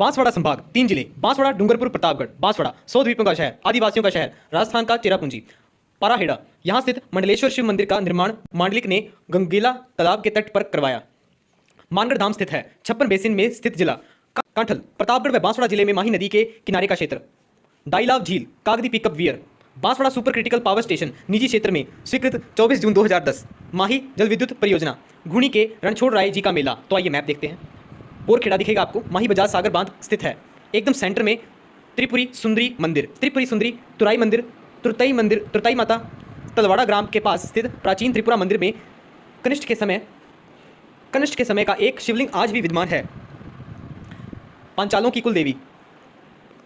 बांसवाड़ा संभाग 3 जिले बांसवाड़ा, डूंगरपुर, प्रतापगढ़। बांसवाड़ा 100 द्वीपों का शहर, आदिवासियों का शहर, राजस्थान का चेरापूंजी। पाराहेड़ा, यहाँ स्थित मंडलेश्वर शिव मंदिर का निर्माण मांडलिक ने गंगेला तालाब के तट पर करवाया। मानगढ़ धाम स्थित है, छप्पन बेसिन में स्थित जिला। कांठल प्रतापगढ़ व बांसवाड़ा जिले में माही नदी के किनारे का क्षेत्र। डाइलाव झील, कागदी pickup wear. Banswara super critical power station निजी क्षेत्र में स्वीकृत 24 जून 2010। माही जल विद्युत परियोजना। घूणी के रणछोड़ राय जी का मेला। तो आइए मैप देखते हैं। बोरखेड़ा दिखेगा आपको, माही बजाज सागर बांध स्थित है। एकदम सेंटर में त्रिपुरी सुंदरी मंदिर, त्रिपुरी सुंदरी, तुराई मंदिर, तुरताई माता। तलवाड़ा ग्राम के पास स्थित प्राचीन त्रिपुरा मंदिर में कनिष्ठ के समय का एक शिवलिंग आज भी विद्यमान है। पांचालों की कुल देवी।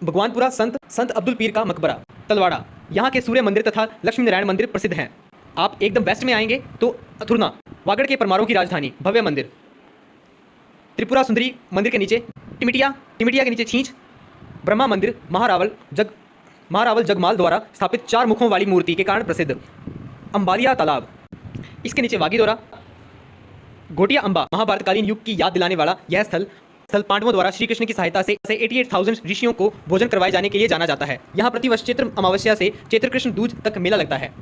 भगवानपुरा संत अब्दुल पीर का मकबरा। तलवाड़ा, यहाँ के सूर्य मंदिर तथा लक्ष्मी नारायण मंदिर प्रसिद्ध हैं। आप एकदम वेस्ट में आएंगे तो अथुरना, वागड़ के परमारों की राजधानी, भव्य मंदिर। त्रिपुरा सुंदरी मंदिर के नीचे टिमिटिया के नीचे छींच, ब्रह्मा मंदिर, महारावल जगमाल द्वारा स्थापित 4 मुखों वाली मूर्ति के कारण प्रसिद्ध। अंबालिया तालाब, इसके नीचे वागीदोरा, घोटिया अंबा। महाभारतकालीन युग की याद दिलाने वाला यह स्थल पांडवों द्वारा श्री कृष्ण की सहायता से 88,000 ऋषियों को भोजन करवाए जाने के लिए जाना जाता है। यहाँ प्रतिवर्ष चैत्र अमावस्या से चैत्र कृष्ण दूज तक मेला लगता है।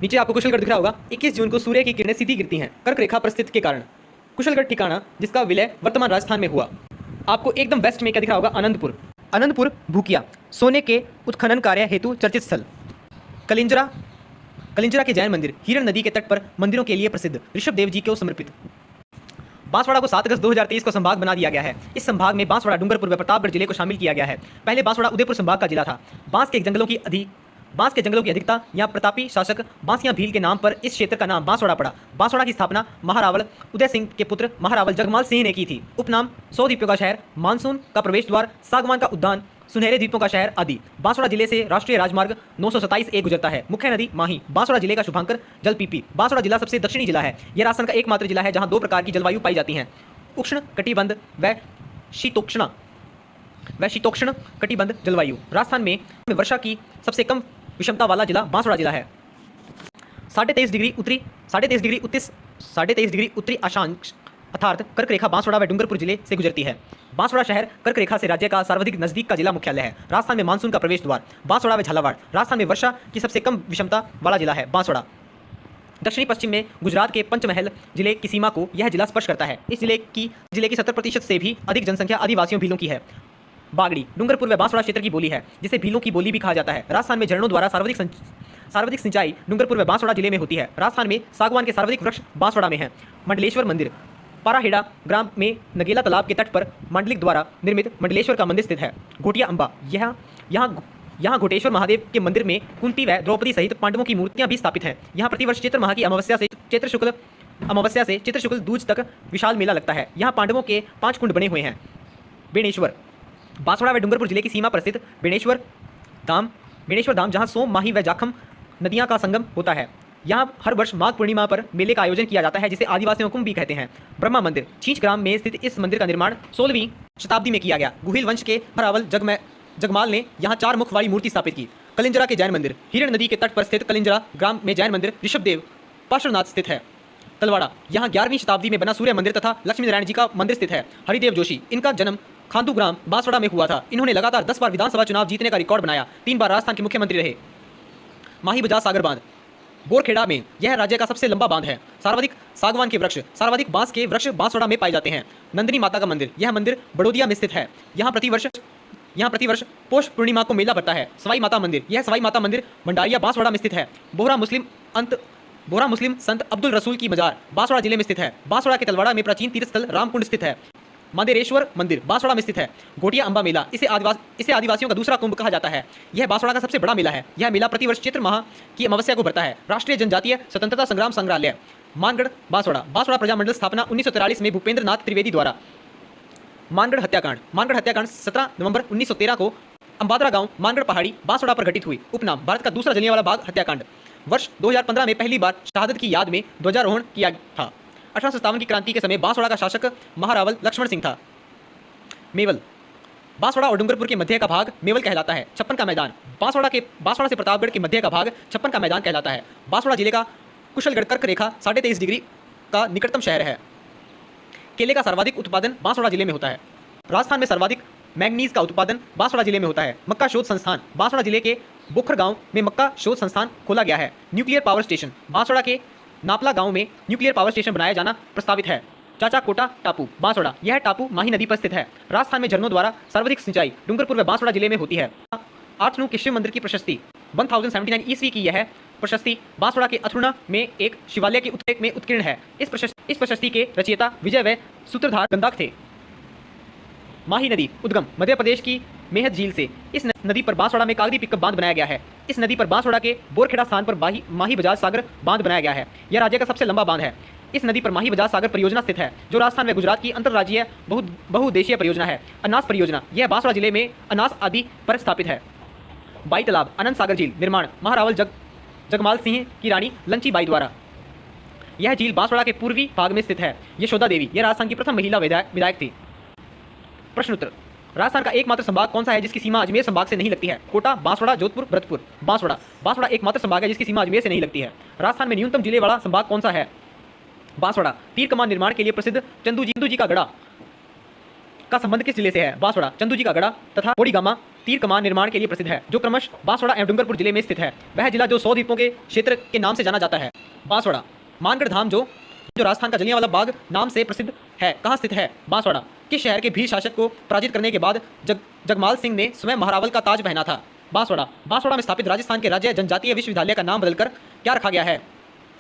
नीचे आपको कुशलगढ़ दिख रहा होगा। 21 जून को सूर्य की किरणें सीधी गिरती हैं कर्क रेखा पर स्थित के कारण। कुशलगढ़ ठिकाना जिसका विलय वर्तमान राजस्थान में हुआ। आपको एकदम वेस्ट में क्या दिख रहा होगा? अनंतपुर भूकिया, सोने के उत्खनन कार्य हेतु चर्चित स्थल। कलिंजरा के जैन मंदिर हिरण नदी के तट पर मंदिरों के लिए प्रसिद्ध, ऋषभ देव जी को समर्पित। बांसवाड़ा को 7 अगस्त 2023 को संभाग बना दिया गया है। इस संभाग में बांसवाड़ा, डूंगरपुर व प्रतापगढ़ जिले को शामिल किया गया है। पहले बांसवाड़ा उदयपुर संभाग का जिला था। बांस के जंगलों की अधिकता यहाँ प्रतापी शासक बांसिया भील के नाम पर इस क्षेत्र का नाम बांसवाड़ा पड़ा। बांसवाड़ा की स्थापना महारावल उदय सिंह के पुत्र महारावल जगमाल सिंह ने की थी। उपनाम 100 द्वीपों का शहर, मानसून का प्रवेश द्वार, सागवान का उद्यान, सुनहरे द्वीपों का शहर आदि। बांसवाड़ा जिले से राष्ट्रीय राजमार्ग 927 ए गुजरता है। मुख्य नदी माही। बांसवाड़ा जिले का शुभांकर जल पीपी। बांसवाड़ा जिला सबसे दक्षिणी जिला है। यह राजस्थान का एकमात्र जिला है जहां 2 प्रकार की जलवायु पाई जाती हैं, उष्ण कटिबंध व शीतोष्ण कटिबंध जलवायु। राजस्थान में वर्षा की सबसे कम विषमता वाला जिला बांसवाड़ा जिला है। 23.5 डिग्री उत्तरी अक्षांश अर्थात कर्क रेखा बांसवाड़ा व डूंगरपुर जिले से गुजरती है। बांसवाड़ा शहर कर्क रेखा से राज्य का सर्वाधिक नजदीक का जिला मुख्यालय है। राजस्थान में मानसून का प्रवेश द्वार बांसवाड़ा व झालावाड़। राजस्थान में वर्षा की सबसे कम विषमता वाला जिला है बांसवाड़ा। दक्षिणी पश्चिम में गुजरात के पंचमहल जिले की सीमा को यह जिला स्पर्श करता है। इस जिले की 70% से भी अधिक जनसंख्या आदिवासियों भीलों की है। बागड़ी डूंगरपुर व बांसवाड़ा क्षेत्र की बोली है, जिसे भीलों की बोली भी कहा जाता है। राजस्थान में झरनों द्वारा सर्वाधिक सिंचाई डूंगरपुर व बांसवाड़ा जिले में होती है। राजस्थान में सागवान के सर्वाधिक वृक्ष बांसवाड़ा में है। मंडलेश्वर मंदिर पाराहेड़ा ग्राम में नगेला तालाब के तट पर मांडलिक द्वारा निर्मित मंडलेश्वर का मंदिर स्थित है। घोटिया अंबा, यहाँ घोटेश्वर महादेव के मंदिर में कुंती व द्रौपदी सहित पांडवों की मूर्तियां भी स्थापित हैं। यहाँ प्रतिवर्ष चैत्र माह की अमावस्या से चित्र शुक्ल दूज तक विशाल मेला लगता है। यहाँ पांडवों के 5 कुंड बने हुए हैं। बेणेश्वर बांसवाड़ा व डूंगरपुर जिले की सीमा पर स्थित बेणेश्वर धाम, जहाँ सोम, माही व जाखम नदियाँ का संगम होता है। यहाँ हर वर्ष माघ पूर्णिमा पर मेले का आयोजन किया जाता है, जिसे आदिवासियों कुंभ भी कहते हैं। ब्रह्मा मंदिर छींच ग्राम में स्थित इस मंदिर का निर्माण 16वीं शताब्दी में किया गया। गुहिल वंश के महारावल जगमाल ने यहाँ 4 मुख वाली मूर्ति स्थापित की। कलिंजरा के जैन मंदिर हिरण नदी के तट पर स्थित कलिंजरा ग्राम में जैन मंदिर ऋषभदेव पार्श्वनाथ स्थित है। तलवाड़ा, यहाँ 11वीं शताब्दी में बना सूर्य मंदिर तथा लक्ष्मी नारायण जी का मंदिर स्थित है। हरिदेव जोशी, इनका जन्म खांदू ग्राम बांसवाड़ा में हुआ था। इन्होंने लगातार 10 बार विधानसभा चुनाव जीतने का रिकॉर्ड बनाया। 3 बार राजस्थान के मुख्यमंत्री रहे। माही बजाज सागर बांध बोरखेड़ा में, यह राज्य का सबसे लंबा बांध है। सर्वाधिक बांस के वृक्ष बांसवाड़ा में पाए जाते हैं। नंदिनी माता का मंदिर, यह मंदिर बड़ोदिया में स्थित है। यहाँ प्रतिवर्ष पौष पूर्णिमा को मेला पड़ता है। सवाई माता मंदिर, यह सवाई माता मंदिर भंडारिया बांसवाड़ा में स्थित है। बोहरा मुस्लिम संत अब्दुल रसूल की मजार बांसवाड़ा जिले में स्थित है। बांसवाड़ा के तलवाड़ा में प्राचीन तीर्थ स्थल रामकुंड स्थित है। मादेरेश्वर मंदिर बांसवाड़ा में स्थित है। घोटिया अंबा मेला, इसे आदिवासियों का दूसरा कुंभ कहा जाता है। यह बांसवाड़ा का सबसे बड़ा मेला है। यह मेला प्रतिवर्ष चैत्र माह की अमावस्या को भरता है। राष्ट्रीय जनजातीय स्वतंत्रता संग्राम संग्रहालय मानगढ़ बांसवाड़ा प्रजामंडल स्थापना 1943 में भूपेंद्र नाथ त्रिवेदी द्वारा। मानगढ़ हत्याकांड 17 नवंबर 1913 को अंबादरा गांव मानगढ़ पहाड़ी बांसवाड़ा पर घटित हुई। उपनाम भारत का दूसरा जलियांवाला बाग हत्याकांड। वर्ष 2015 में पहली बार शहादत की याद में ध्वजारोहण किया था। 1857 की क्रांति के समय बांसवाड़ा का शासक महारावल लक्ष्मण सिंह था। मेवल बांसवाड़ा और डूंगरपुर के मध्य का भाग मेवल कहलाता है। छप्पन का मैदान बांसवाड़ा से प्रतापगढ़ के मध्य का भाग छप्पन का मैदान कहलाता है। बांसवाड़ा जिले का कुशलगढ़ कर्क रेखा 23.5 डिग्री का निकटतम शहर है। केले का सर्वाधिक उत्पादन बांसवाड़ा जिले में होता है। राजस्थान में सर्वाधिक मैंगनीज का उत्पादन बांसवाड़ा जिले में होता है। मक्का शोध संस्थान बांसवाड़ा जिले के बोखर गांव में मक्का शोध संस्थान खोला गया है। न्यूक्लियर पावर स्टेशन बांसवाड़ा के नापला गांव में न्यूक्लियर पावर स्टेशन बनाया जाना प्रस्तावित है। चाचा कोटा टापू बांसवाड़ा, यह टापू माही नदी पर स्थित है। राजस्थान में झरनों द्वारा सर्वाधिक सिंचाई डूंगरपुर व बांसवाड़ा जिले में होती है। आठनू के शिव मंदिर की प्रशस्ति 1079 ईस्वी की यह प्रशस्ति बांसवाड़ा के अथुर्णा में एक शिवालय के उत्प्रेरक में उत्कीर्ण है। इस प्रशस्ति के रचयिता विजय व सूत्रधार गंधक थे। माही नदी उद्गम मध्य प्रदेश की मेहत झील से। इस नदी पर बांसवाड़ा में कागदी पिकअप बांध बनाया गया है। इस नदी पर बांसवाड़ा के बोरखेड़ा स्थान पर माही बजाज सागर बांध बनाया गया है। यह राज्य का सबसे लंबा बांध है। इस नदी पर माही बजाज सागर परियोजना स्थित है, जो राजस्थान व गुजरात की अंतर्राज्यीय बहुउद्देशीय परियोजना है। अनास परियोजना, यह बांसवाड़ा जिले में अनास आदि पर स्थापित है। बाई तालाब अनंत सागर झील निर्माण महारावल जगमाल सिंह की रानी लंची बाई द्वारा। यह झील बांसवाड़ा के पूर्वी भाग में स्थित है। यशोदा देवी, यह राजस्थान की प्रथम महिला विधायक थी। प्रश्न उत्तर। राजस्थान का एकमात्र संभाग कौन सा है जिसकी सीमा अजमेर संभाग से नहीं लगती है? कोटा, बांसवाड़ा, जोधपुर, भरतपुर। बांसवाड़ा एकमात्र संभाग है जिसकी सीमा अजमेर से नहीं लगती है। राजस्थान में न्यूनतम जिले वाला संभाग कौन सा है? बांसवाड़ा। तीर कमान निर्माण के लिए प्रसिद्ध चंदू जी का गढ़ा का संबंध किस जिले से है? बांसवाड़ा। चंदू जी का गढ़ा तथा बोड़ीगामा तीर कमान निर्माण के लिए प्रसिद्ध है, जो क्रमशः बांसवाड़ा एवं डूंगरपुर जिले में स्थित है। वह जिला जो 100 द्वीपों के क्षेत्र के नाम से जाना जाता है। बांसवाड़ा। मानगढ़ धाम जो राजस्थान का जलियांवाला बाग नाम से प्रसिद्ध है, कहाँ स्थित है? बांसवाड़ा। किस शहर के भील शासक को पराजित करने के बाद जगमाल सिंह ने स्वयं महारावल का ताज पहना था? बांसवाड़ा। बांसवाड़ा में स्थापित राजस्थान के राज्य जनजातीय विश्वविद्यालय का नाम बदलकर क्या रखा गया है?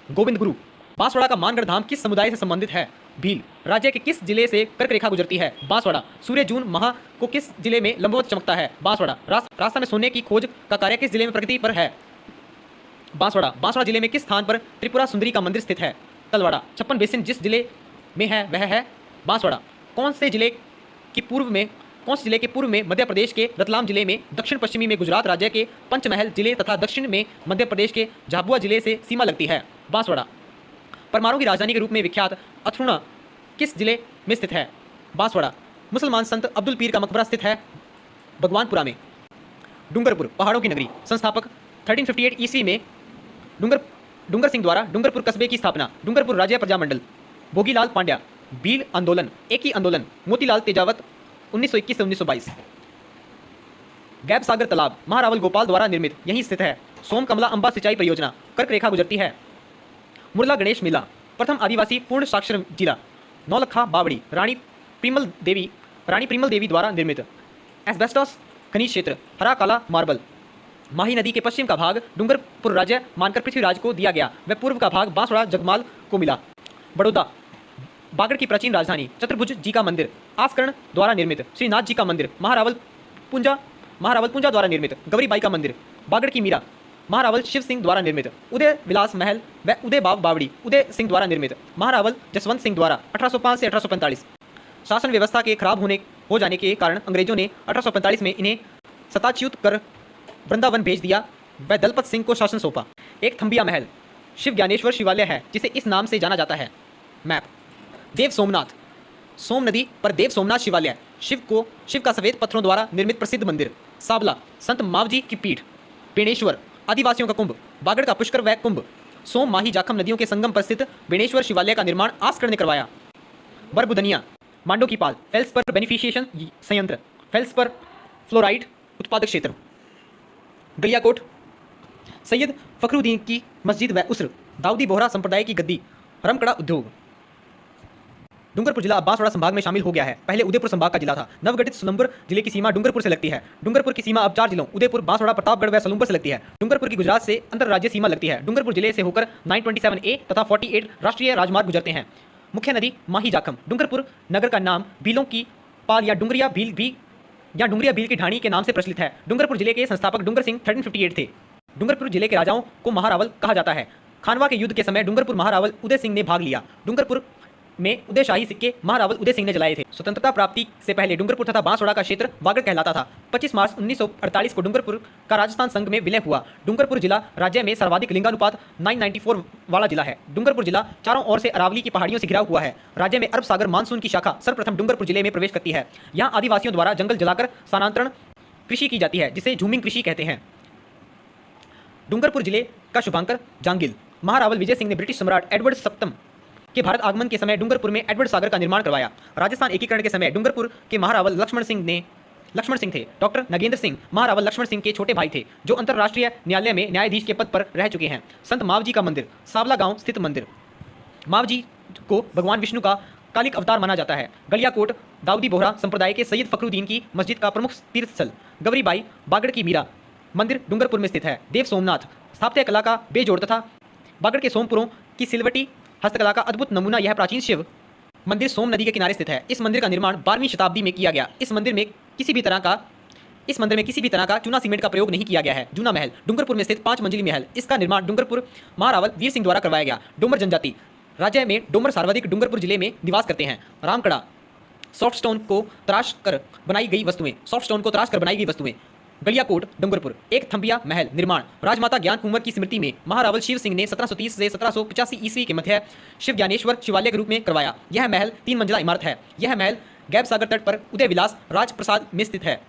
गोविंद गुरु। बांसवाड़ा का मानगढ़ धाम किस समुदाय से संबंधित है? भील। राज्य के किस जिले से कर्क रेखा गुजरती है? बांसवाड़ा। सूर्य जून माह को किस जिले में लंबवत चमकता है? बांसवाड़ा। राजस्थान में सोने की खोज का कार्य किस जिले में प्रगति पर है? बांसवाड़ा। बांसवाड़ा जिले में किस स्थान पर त्रिपुरा सुंदरी का मंदिर स्थित है? तलवाड़ा। 56 बेसिन जिस जिले में है वह है बांसवाड़ा। कौन से जिले के पूर्व में मध्य प्रदेश के रतलाम जिले में, दक्षिण पश्चिमी में गुजरात राज्य के पंचमहल जिले तथा दक्षिण में मध्य प्रदेश के झाबुआ जिले से सीमा लगती है? बांसवाड़ा। परमाणु की राजधानी के रूप में विख्यात अथुर्णा किस जिले में स्थित है? बांसवाड़ा। मुसलमान संत अब्दुल पीर का मकबरा स्थित है भगवानपुरा में। डूंगरपुर पहाड़ों की नगरी। संस्थापक 1358 ईस्वी में डूंगर सिंह द्वारा डूंगरपुर कस्बे की स्थापना। डूंगरपुर राज्य प्रजामंडल। भोगीलाल पांड्या। भील आंदोलन, एक ही आंदोलन। मोतीलाल तेजावत 1921 से 1922। गैब सागर तालाब महारावल गोपाल द्वारा निर्मित, यहीं स्थित है। सोम कमला अंबा सिंचाई परियोजना कर्क रेखा गुजरती है। मुरला गणेश मेला प्रथम आदिवासी पूर्ण साक्षर जिला। नौलखा बावड़ी रानी प्रिमल देवी द्वारा निर्मित। एस्बेस्टॉस खनिज क्षेत्र। हरा काला मार्बल। माही नदी के पश्चिम का भाग डूंगरपुर राज्य मानकर पृथ्वीराज को दिया गया, वह पूर्व का भाग बांसवाड़ा जगमाल को मिला। बड़ौदा बागड़ की प्राचीन राजधानी। चतुर्भुज जी का मंदिर आस्करण द्वारा निर्मित। श्रीनाथ जी का मंदिर महारावल पुंजा द्वारा निर्मित। गौरीबाई का मंदिर। बागड़ की मीरा महारावल शिव सिंह द्वारा निर्मित। उदय विलास महल व उदय बावड़ी उदय सिंह द्वारा निर्मित। महारावल जसवंत सिंह द्वारा 1805 से 1845। शासन व्यवस्था के खराब हो जाने के कारण अंग्रेजों ने 1845 में इन्हें सताच्युत कर वृंदावन भेज दिया व दलपत सिंह को शासन सौंपा। एक थम्बिया महल शिव ज्ञानेश्वर शिवालय है, जिसे इस नाम से जाना जाता है। मैप। देव सोमनाथ सोम नदी पर देव सोमनाथ शिवालय शिव का सफेद पत्थरों द्वारा निर्मित प्रसिद्ध मंदिर। साबला संत मावजी की पीठ। बेणेश्वर आदिवासियों का कुंभ। बागड़ का पुष्कर व कुंभ। सोम माही जाखम नदियों के संगम पर स्थित बेणेश्वर शिवालय का निर्माण आस्कर ने करवाया। बरबुदनिया मांडो की पाल फेल्स पर बेनिफिशिएशन संयंत्र। फेल्स पर फ्लोराइड उत्पादक क्षेत्र। गलियाकोट सैयद फखरुद्दीन की मस्जिद व उसर। दाऊदी बोहरा संप्रदाय की गद्दी। रमकड़ा उद्योग। डूंगरपुर जिला अब बांसवाड़ा संभाग में शामिल हो गया है। पहले उदयपुर संभाग का जिला था। नवगठित सुलंबर जिले की सीमा डूंगरपुर से लगती है। डूंगरपुर की सीमा अब 4 जिलों उदयपुर, बांसवाड़ा, प्रतापगढ़ व सलूंबर से लगती है। डूंगरपुर की गुजरात से अंतर्राज्यीय सीमा लगती है। डूंगरपुर जिले से होकर 927A तथा 48 राष्ट्रीय राजमार्ग गुजरते हैं। मुख्य नदी माही जाखम। डूंगरपुर नगर का नाम भीलों की पाल या डुंगरिया भील की ढाणी के नाम से प्रचलित है। डूंगरपुर जिले के संस्थापक डूंगर सिंह 1358 थे। डूंगरपुर जिले के राजाओं को महारावल कहा जाता है। खानवा के युद्ध के समय डूंगरपुर महारावल उदय सिंह ने भाग लिया। डूंगरपुर में उदयशाही सिक्के महारावल उदय सिंह ने जलाए थे। स्वतंत्रता प्राप्ति से पहले डूंगरपुर तथा बांसवाड़ा का क्षेत्र वागड़ कहलाता था। 25 मार्च 1948 को डूंगरपुर का राजस्थान संघ में विलय हुआ। डूंगरपुर जिला राज्य में सर्वाधिक लिंगानुपात 994 वाला जिला है। डूंगरपुर जिला चारों ओर से अरावली की पहाड़ियों से घिरा हुआ है। राज्य में अरब सागर मानसून की शाखा सर्वप्रथम डूंगरपुर जिले में प्रवेश करती है। यहाँ आदिवासियों द्वारा जंगल जलाकर स्थानांतरण कृषि की जाती है, जिसे झूमिंग कृषि कहते हैं। डूंगरपुर जिले का शुभांकर जांगिल। महारावल विजय सिंह ने ब्रिटिश सम्राट एडवर्ड सप्तम के भारत आगमन के समय डूंगरपुर में एडवर्ड सागर का निर्माण करवाया। राजस्थान एकीकरण के समय डूंगरपुर के महारावल लक्ष्मण सिंह ने लक्ष्मण सिंह थे। डॉक्टर नगेंद्र सिंह महारावल लक्ष्मण सिंह के छोटे भाई थे, जो अंतर्राष्ट्रीय न्यायालय में न्यायाधीश के पद पर रह चुके हैं। संत मावजी का मंदिर, सावला गांव स्थित मंदिर। मावजी को भगवान विष्णु का कालिक अवतार माना जाता है। गलियाकोट दाऊदी बोहरा संप्रदाय के सैयद फखरुद्दीन की मस्जिद का प्रमुख तीर्थ स्थल। गवरीबाई बागड़ की मीरा मंदिर डूंगरपुर में स्थित है। देव सोमनाथ स्थापत्य कला का बेजोड़ तथा बागड़ के सोमपुरों की सिलवटी हस्तकला का अद्भुत नमूना यह प्राचीन शिव मंदिर सोम नदी के किनारे स्थित है। इस मंदिर का निर्माण 12वीं शताब्दी में किया गया। इस मंदिर में किसी भी तरह का चूना सीमेंट का प्रयोग नहीं किया गया है। जूना महल डूंगरपुर में स्थित 5 मंजिली महल। इसका निर्माण डूंगरपुर महारावल वीर सिंह द्वारा करवाया गया। डोमर जनजाति राज्य में डोमर सर्वाधिक डूंगरपुर जिले में निवास करते हैं। रामकड़ा सॉफ्ट स्टोन को तराश कर बनाई गई वस्तुएं। गलियाकोट डूंगरपुर एक थंबिया महल निर्माण राजमाता ज्ञान कुंवर की स्मृति में महारावल शिव सिंह ने 1730 से 1785 ईस्वी के मध्य शिव ज्ञानेश्वर शिवालय के रूप में करवाया। यह महल 3 मंजिला इमारत है। यह महल गैब सागर तट पर उदय विलास राजप्रसाद में स्थित है।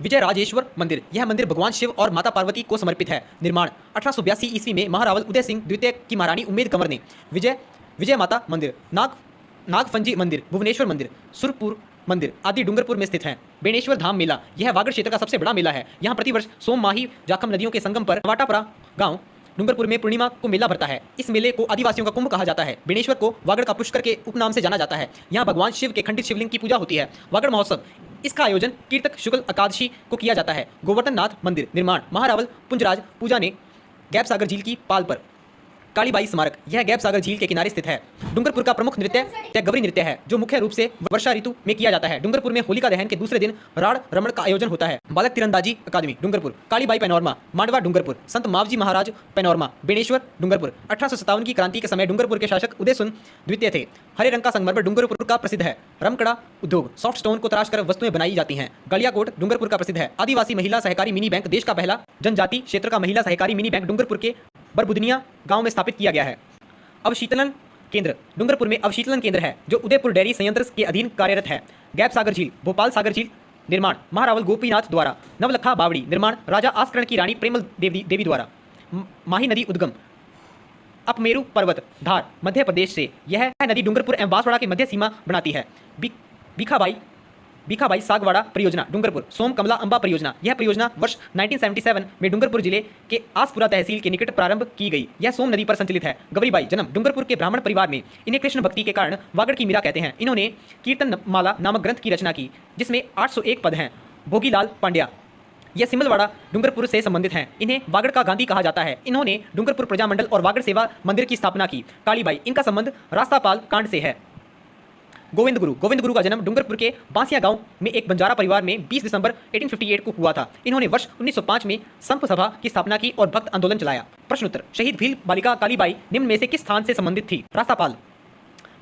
विजय राजेश्वर मंदिर यह मंदिर भगवान शिव और माता पार्वती को समर्पित है। निर्माण 1882 ईस्वी में महारावल उदय सिंह द्वितीय की महारानी उम्मेद कंवर ने। विजय माता मंदिर नागफंजी मंदिर भुवनेश्वर मंदिर सुरपुर मंदिर आदि डूंगरपुर में स्थित हैं। बेणेश्वर धाम मेला यह वागड़ क्षेत्र का सबसे बड़ा मेला है। यहाँ प्रतिवर्ष सोम माही जाखम नदियों के संगम पर वाटापरा गांव डूंगरपुर में पूर्णिमा को मेला भरता है। इस मेले को आदिवासियों का कुंभ कहा जाता है। बेणेश्वर को वागड़ का पुष्कर के उपनाम से जाना जाता है। यहाँ भगवान शिव के खंडित शिवलिंग की पूजा होती है। वागड़ महोत्सव इसका आयोजन कीर्तक शुक्ल एकादशी को किया जाता है। गोवर्धन नाथ मंदिर निर्माण महारावल पुंजराज पूजा ने गैब सागर झील की पाल पर। कालीबाई स्मारक यह गैब सागर झील के किनारे स्थित है। डूंगरपुर का प्रमुख नृत्य गवरी नृत्य है, जो मुख्य रूप से वर्षा ऋतु में किया जाता है। डूंगरपुर में होलिका दहन के दूसरे दिन राड़ रमण का आयोजन होता है। बालक तीरंदाजी अकादमी डूंगरपुर। कालीबाई पैनोरमा मांडवा डूंगरपुर। संत मावजी महाराज पैनोरमा बेणेश्वर डूंगरपुर। 1857 की क्रांति के समय डूंगरपुर के शासक उदयसुन द्वितीय थे। हरे रंग का संगमरमर डूंगरपुर का प्रसिद्ध है। रमकड़ा उद्योग सॉफ्ट स्टोन को तराश कर वस्तुएं बनाई जाती हैं। गलियाकोट डूंगरपुर का प्रसिद्ध है। आदिवासी महिला सहकारी मिनी बैंक देश का पहला जनजाति क्षेत्र का महिला सहकारी मिनी बैंक डूंगरपुर के बरबुदनिया गांव में स्थापित किया गया है। अवशीतलन केंद्र डूंगरपुर में अवशीतलन केंद्र है, जो उदयपुर डेयरी संयंत्र के अधीन कार्यरत है। गैब सागर झील भोपाल सागर झील निर्माण महारावल गोपीनाथ द्वारा। नवलखा बावड़ी निर्माण राजा आस्करण की रानी प्रेमल देवी द्वारा। माही नदी उद्गम अपमेरु पर्वत धार मध्य प्रदेश से। यह नदी डूंगरपुर एवं बांसवाड़ा की मध्य सीमा बनाती है। बीखाबाई सागवाड़ा परियोजना डूंगरपुर। सोम कमला अंबा परियोजना यह परियोजना वर्ष 1977 में डूंगरपुर जिले के आसपुरा तहसील के निकट प्रारंभ की गई। यह सोम नदी पर संचालित है। गवरीबाई जन्म डूंगरपुर के ब्राह्मण परिवार में। इन्हें कृष्ण भक्ति के कारण वागड़ की मीरा कहते हैं। इन्होंने कीर्तन माला नामक ग्रंथ की रचना की, जिसमें 801 पद हैं। भोगीलाल पांड्या यह सिमलवाड़ा डूंगरपुर से संबंधित हैं। इन्हें वागड़ का गांधी कहा जाता है। इन्होंने डूंगरपुर प्रजामंडल और वागड़ सेवा मंदिर की स्थापना की। कालीबाई इनका संबंध रास्तापाल कांड से है। गोविंद गुरु का जन्म डूंगरपुर के बांसिया गांव में एक बंजारा परिवार में 20 दिसंबर 1858 को हुआ था। इन्होंने वर्ष 1905 में संप सभा की स्थापना की और भक्त आंदोलन चलाया। प्रश्नोत्तर शहीद भील बालिका कालीबाई निम्न में से किस स्थान से संबंधित थी? रास्तापाल।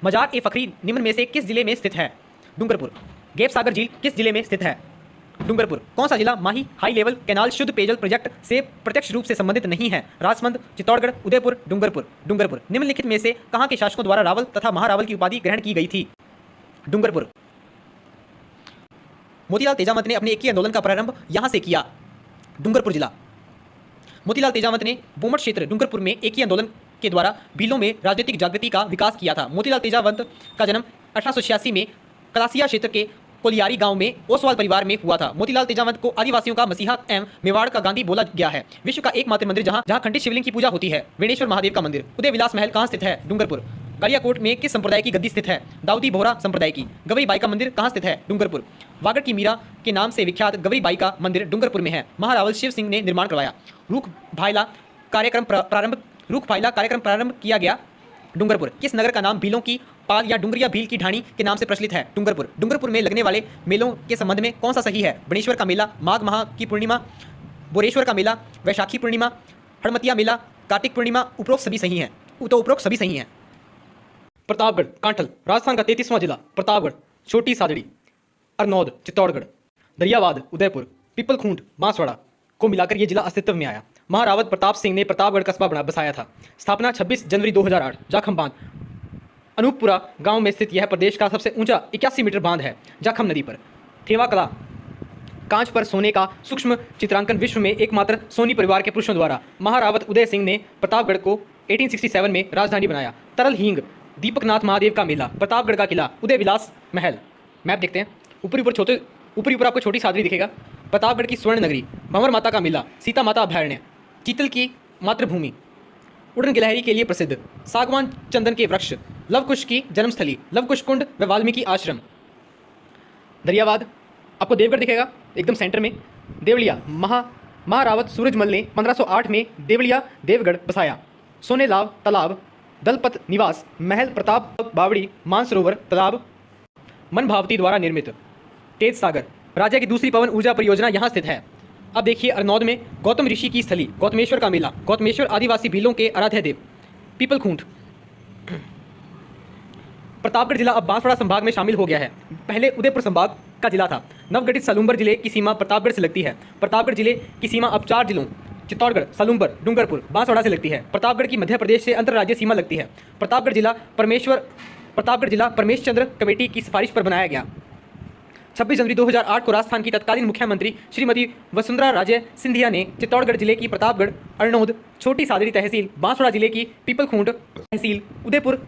मजार ए फखरी निम्न में से किस जिले में स्थित है? डूंगरपुर। गैब सागर झील किस जिले में स्थित है? डूंगरपुर। कौन सा जिला माही हाई लेवल कैनाल शुद्ध पेयजल प्रोजेक्ट से प्रत्यक्ष रूप से संबंधित नहीं है? राजमंद, चित्तौड़गढ़, उदयपुर, डूंगरपुर। निम्नलिखित में से कहां के शासकों द्वारा रावल तथा महारावल की उपाधि ग्रहण की गई थी? डूंगरपुर। मोतीलाल तेजावत ने अपने एकी आंदोलन का प्रारंभ यहां से किया। डूंगरपुर जिला। मोतीलाल तेजावत ने बोमट क्षेत्र डूंगरपुर में एकी आंदोलन के द्वारा भीलों में राजनीतिक जागृति का विकास किया था। मोतीलाल तेजावत का जन्म 1886 में कलासिया क्षेत्र के कोलियारी गांव में ओसवाल परिवार में हुआ था। मोतीलाल तेजावत को आदिवासियों का मसीहा एवं मेवाड़ का गांधी बोला गया है। विश्व का एकमात्र मंदिर जहां खंडित शिवलिंग की पूजा होती है। वेणेश्वर महादेव का मंदिर। उदय विलास महल कहां स्थित है? डूंगरपुर। गलियाकोट में किस संप्रदाय की गद्दी स्थित है? दाऊदी बोहरा संप्रदाय की। गवरीबाई का मंदिर कहां स्थित है? डूंगरपुर। वागड़ की मीरा के नाम से विख्यात गवरीबाई का मंदिर डूंगरपुर में है। महारावल शिव सिंह ने निर्माण करवाया। रूख भायला कार्यक्रम प्रारंभ किया गया। डूंगरपुर। किस नगर का नाम भीलों की पाल या डुंगरिया भील की ढाणी के नाम से प्रचलित है? डूंगरपुर। डूंगरपुर में लगने वाले मेलों के संबंध में कौन सा सही है? बणेश्वर का मेला माघ माह की पूर्णिमा, बोरेश्वर का मेला वैशाखी पूर्णिमा, हड़मतिया मेला कार्तिक पूर्णिमा। उपरोक्त सभी सही हैं। प्रतापगढ़ कांठल राजस्थान का 33वां जिला। प्रतापगढ़, छोटी सादड़ी, अरनौद, चित्तौड़गढ़, दरियावाद, उदयपुर, पिपलखूंट, बांसवाड़ा को मिलाकर ये जिला अस्तित्व में आया। महारावत प्रताप सिंह ने प्रतापगढ़ कस्बा बसाया था। स्थापना 26 जनवरी 2008। जाखम बांध अनूपपुरा गांव में स्थित यह प्रदेश का सबसे ऊंचा 81 मीटर बांध है, जाखम नदी पर। थेवा कला कांच पर सोने का सूक्ष्म चित्रांकन विश्व में एकमात्र सोनी परिवार के पुरुषों द्वारा। महारावत उदय सिंह ने प्रतापगढ़ को 1867 में राजधानी बनाया। तरल हींग दीपकनाथ महादेव का मेला, प्रतापगढ़ का किला, उदय विलास महल। मैप देखते हैं। ऊपर छोटे ऊपरी ऊपर आपको छोटी सादरी दिखेगा। प्रतापगढ़ की स्वर्ण नगरी, भंवर माता का मेला, सीता माता अभयारण्य, चीतल की मातृभूमि, उड़न गिलहरी के लिए प्रसिद्ध, सागवान चंदन के वृक्ष, लवकुश की जन्मस्थली, लवकुश कुंड व वाल्मीकि आश्रम। दरियावाद आपको देवगढ़ दिखेगा एकदम सेंटर में। देवलिया महारावत सूरजमल ने 1508 में देवलिया देवगढ़ बसाया। सोनेलाव तालाब, दलपत निवास, महल प्रताप बावड़ी, मानसरोवर तालाब मन भावती द्वारा निर्मित। तेज सागर राज्य की दूसरी पवन ऊर्जा परियोजना यहाँ स्थित है। अब देखिए अरनौद में गौतम ऋषि की स्थली, गौतमेश्वर का मेला, गौतमेश्वर आदिवासी भीलों के आराध्य देव, पीपल खूंट। प्रतापगढ़ जिला अब बांसवाड़ा संभाग में शामिल हो गया है। पहले उदयपुर संभाग का जिला था। नवगठित सलूम्बर जिले की सीमा प्रतापगढ़ से लगती है। प्रतापगढ़ जिले की सीमा अब 4 जिलों चित्तौड़गढ़, सलूम्बर, डूंगरपुर, बांसवाड़ा से लगती है। प्रतापगढ़ की मध्य प्रदेश से अंतर्राज्यीय सीमा लगती है। प्रतापगढ़ जिला परमेशचंद्र कमेटी की सिफारिश पर बनाया गया। 26 जनवरी 2008 को राजस्थान की तत्कालीन मुख्यमंत्री श्रीमती वसुंधरा राजे सिंधिया ने चित्तौड़गढ़ जिले की प्रतापगढ़, अरनौद, छोटी सादरी तहसील, बांसवाड़ा जिले की पीपलखूंट तहसील, उदयपुर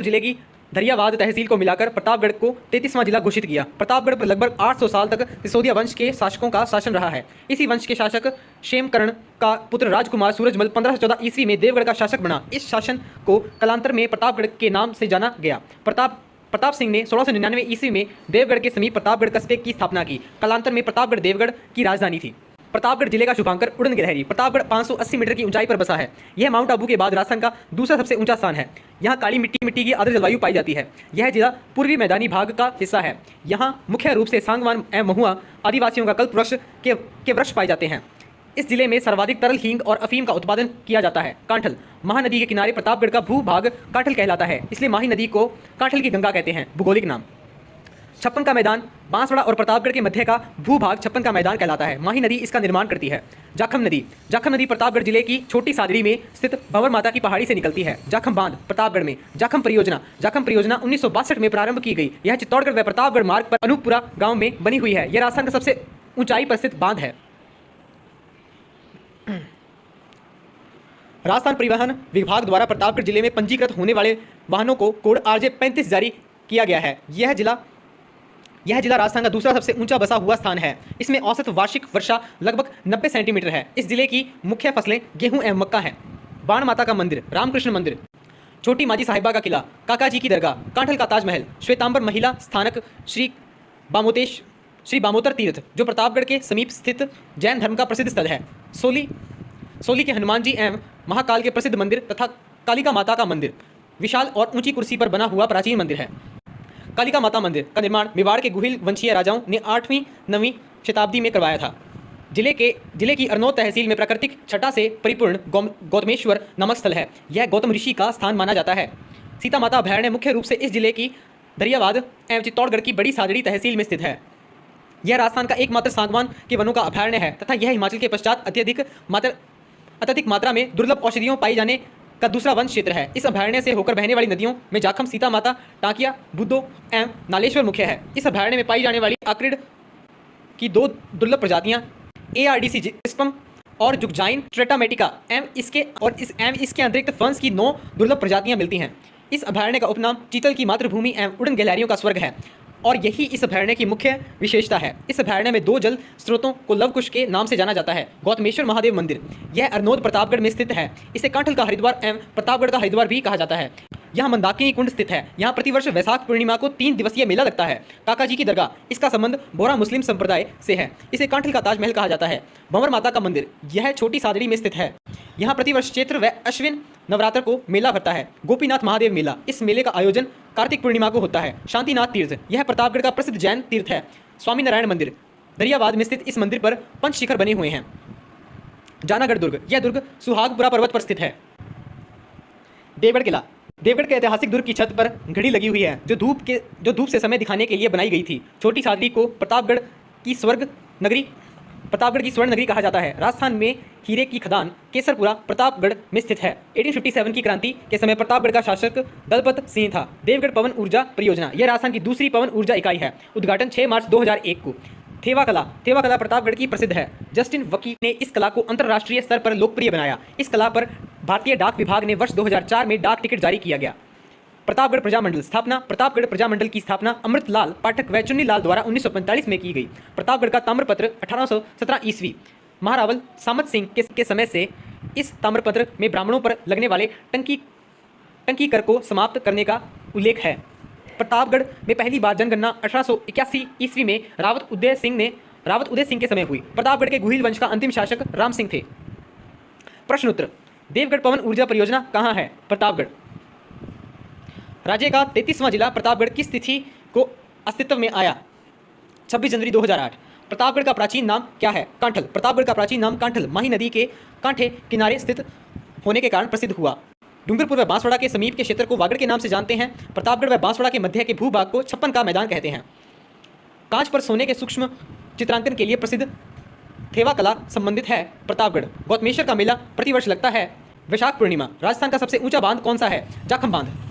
जिले की दरियावाद तहसील को मिलाकर प्रतापगढ़ को 33वां जिला घोषित किया। प्रतापगढ़ पर लगभग 800 साल तक सिसोदिया वंश के शासकों का शासन रहा है। इसी वंश के शासक क्षेमकर्ण का पुत्र राजकुमार सूरजमल 1514 ईस्वी में देवगढ़ का शासक बना। इस शासन को कालांतर में प्रतापगढ़ के नाम से जाना गया। प्रताप सिंह ने 1699 ईस्वी में देवगढ़ के समीप प्रतापगढ़ कस्बे की स्थापना की। कालांतर में प्रतापगढ़ देवगढ़ की राजधानी थी। प्रतापगढ़ जिले का शुभांकर उड़न गिलहरी। प्रतापगढ़ 580 मीटर की ऊंचाई पर बसा है। यह माउंट आबू के बाद राजस्थान का दूसरा सबसे ऊंचा स्थान है। यहाँ काली मिट्टी की आर्द्र जलवायु पाई जाती है। यह जिला पूर्वी मैदानी भाग का हिस्सा है। यहाँ मुख्य रूप से सांगवान एवं महुआ आदिवासियों का कल्प वृक्ष के वृक्ष पाए जाते हैं। इस जिले में सर्वाधिक तरल हींग और अफीम का उत्पादन किया जाता है। कांठल महानदी के किनारे प्रतापगढ़ का भूभाग कांठल कहलाता है, इसलिए माही नदी को कांठल की गंगा कहते हैं। भूगोलिक नाम छप्पन का मैदान बांसवाड़ा और प्रतापगढ़ के मध्य का भूभाग छप्पन का मैदान कहलाता है। माही नदी इसका निर्माण करती है। जाखम नदी प्रतापगढ़ जिले की छोटी सादरी में स्थित भंवर माता की पहाड़ी से निकलती है। जाखम बांध प्रतापगढ़ में। जाखम परियोजना 1962 में प्रारंभ की गई। यह चित्तौड़गढ़ व प्रतापगढ़ मार्ग पर अनूपपुरा गांव में बनी हुई है। यह राजस्थान का सबसे ऊंचाई पर स्थित बांध है। राजस्थान परिवहन विभाग द्वारा प्रतापगढ़ जिले में पंजीकृत होने वाले वाहनों को कोड RJ 35 जारी किया गया है। यह जिला राजस्थान का दूसरा सबसे ऊंचा बसा हुआ स्थान है। इसमें औसत वार्षिक वर्षा लगभग 90 सेंटीमीटर है। इस जिले की मुख्य फसलें गेहूं एवं मक्का है। बाण माता का मंदिर, रामकृष्ण मंदिर, छोटी माजी साहिबा का किला, काका जी की दरगाह, कांठल का ताजमहल, श्वेतांबर महिला स्थानक, श्री बामोतर तीर्थ जो प्रतापगढ़ के समीप स्थित जैन धर्म का प्रसिद्ध स्थल है। सोली के हनुमान जी एवं महाकाल के प्रसिद्ध मंदिर तथा कालिका माता का मंदिर विशाल और ऊंची कुर्सी पर बना हुआ प्राचीन मंदिर है। कालिका माता मंदिर का निर्माण मेवाड़ के गुहिल वंशीय राजाओं ने 8वीं-9वीं शताब्दी में करवाया था। जिले की अरनौद तहसील में प्राकृतिक छटा से परिपूर्ण गौतमेश्वर नामक स्थल है। यह गौतम ऋषि का स्थान माना जाता है। सीता माता अभयारण्य मुख्य रूप से इस जिले की दरियावाद एवं चित्तौड़गढ़ की बड़ी सादड़ी तहसील में स्थित है। यह राजस्थान का एकमात्र सागवान के वनों का अभयारण्य है तथा यह हिमाचल के पश्चात अत्यधिक मात्रा में दुर्लभ औषधियों पाई जाने का दूसरा वन क्षेत्र है। इस अभयारण्य से होकर बहने वाली नदियों में जाखम, सीता माता, टाकिया, बुद्धो एवं नालेश्वर मुख्य है। इस अभयारण्य में पाई जाने वाली आक्रिड की 2 दुर्लभ प्रजातियां ARDC जिस्पम और जुगजाइन ट्रेटामेटिका एवं इसके अतिरिक्त फंस की 9 दुर्लभ प्रजातियां मिलती हैं। इस अभयारण्य का उपनाम चीतल की मातृभूमि एवं उड़न गिलहरियों का स्वर्ग है और यही इस अभयारण्य की मुख्य विशेषता है। इस अभयारण्य में 2 जल स्रोतों को लवकुश के नाम से जाना जाता है। गौतमेश्वर महादेव मंदिर, यह अरनौद प्रतापगढ़ में स्थित है। इसे कांठल का हरिद्वार एवं प्रतापगढ़ का हरिद्वार भी कहा जाता है। यहाँ मंदाकिनी कुंड स्थित है। यहाँ प्रतिवर्ष वैशाख पूर्णिमा को 3 दिवसीय मेला लगता है। काका जी की दरगाह, इसका संबंध बोरा मुस्लिम संप्रदाय से है। इसे कांठल का ताजमहल कहा जाता है। भंवर माता का मंदिर, यह छोटी सादड़ी में स्थित है। यहाँ प्रतिवर्ष चैत्र व अश्विन नवरात्र को मेला भरता है। गोपीनाथ महादेव मेला, इस मेले का आयोजन कार्तिक पूर्णिमा को होता है। शांतिनाथ तीर्थ, यह प्रतापगढ़ का प्रसिद्ध जैन तीर्थ है। स्वामी नारायण मंदिर, दरियावाद में स्थित इस मंदिर पर 5 शिखर बने हुए हैं। जानागढ़ दुर्ग, यह दुर्ग सुहागपुरा पर्वत पर स्थित है। देवगढ़ किला, देवगढ़ के ऐतिहासिक दुर्ग की छत पर घड़ी लगी हुई है जो धूप से समय दिखाने के लिए बनाई गई थी। छोटी सादड़ी को प्रतापगढ़ की स्वर्ण नगरी कहा जाता है। राजस्थान में हीरे की खदान केसरपुरा प्रतापगढ़ में स्थित है। 1857 की क्रांति के समय प्रतापगढ़ का शासक दलपत सिंह था। देवगढ़ पवन ऊर्जा परियोजना, यह राजस्थान की दूसरी पवन ऊर्जा इकाई है। उद्घाटन 6 मार्च 2001 को। थेवा कला प्रतापगढ़ की प्रसिद्ध है। जस्टिन वकी ने इस कला को अंतर्राष्ट्रीय स्तर पर लोकप्रिय बनाया। इस कला पर भारतीय डाक विभाग ने वर्ष 2004 में डाक टिकट जारी किया गया। प्रतापगढ़ प्रजामंडल स्थापना। प्रतापगढ़ प्रजामंडल की स्थापना अमृतलाल पाठक व चुन्नीलाल द्वारा 1945 में की गई। प्रतापगढ़ का ताम्रपत्र 1817 ईस्वी महारावल सामत सिंह के समय से इस ताम्रपत्र में ब्राह्मणों पर लगने वाले टंकी कर को समाप्त करने का उल्लेख है। प्रतापगढ़ में पहली बार जनगणना 1881 ईस्वी में रावत उदय सिंह के समय हुई। प्रतापगढ़ के गुहिल वंश का अंतिम शासक राम सिंह थे। प्रश्न उत्तर। देवगढ़ पवन ऊर्जा परियोजना कहाँ है? प्रतापगढ़। राज्य का 33वां जिला प्रतापगढ़ किस तिथि को अस्तित्व में आया? 26 जनवरी 2008। प्रतापगढ़ का प्राचीन नाम क्या है? कांठल। प्रतापगढ़ का प्राचीन नाम कांठल माही नदी के कांठे किनारे स्थित होने के कारण प्रसिद्ध हुआ। डूंगरपुर व बांसवाड़ा के समीप के क्षेत्र को वागड़ के नाम से जानते हैं। प्रतापगढ़ व बांसवाड़ा के मध्य के भूभाग को छप्पन का मैदान कहते हैं। कांच पर सोने के सूक्ष्म चित्रांकन के लिए प्रसिद्ध थेवा कला संबंधित है प्रतापगढ़। गौतमेश्वर का मेला प्रतिवर्ष लगता है। वैशाख पूर्णिमा। राजस्थान का सबसे ऊंचा बांध कौन सा है? जाखम बांध।